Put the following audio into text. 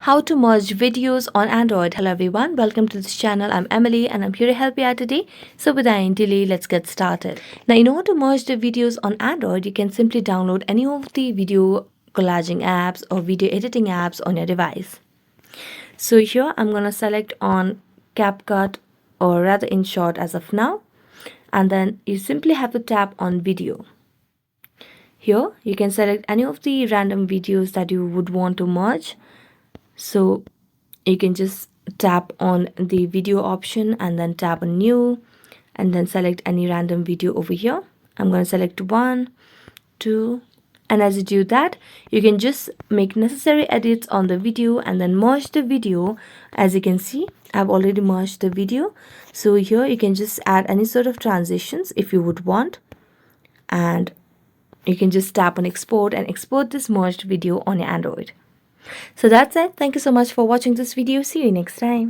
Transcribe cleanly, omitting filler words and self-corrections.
How to merge videos on Android. Hello everyone, welcome to this channel. I'm Emily and I'm here to help you out today. So without any delay, let's get started. Now in order to merge the videos on Android, you can simply download any of the video collaging apps or video editing apps on your device. So here I'm going to select on CapCut, or rather InShot as of now, and then you simply have to tap on video. Here you can select any of the random videos that you would want to merge. So you can just tap on the video option and then tap on new and then select any random video over here. I'm going to select 1, 2, and as you do that, you can just make necessary edits on the video and then merge the video. As you can see, I've already merged the video. So here you can just add any sort of transitions if you would want, and you can just tap on export and export this merged video on your Android. So that's it. Thank you so much for watching this video. See you next time.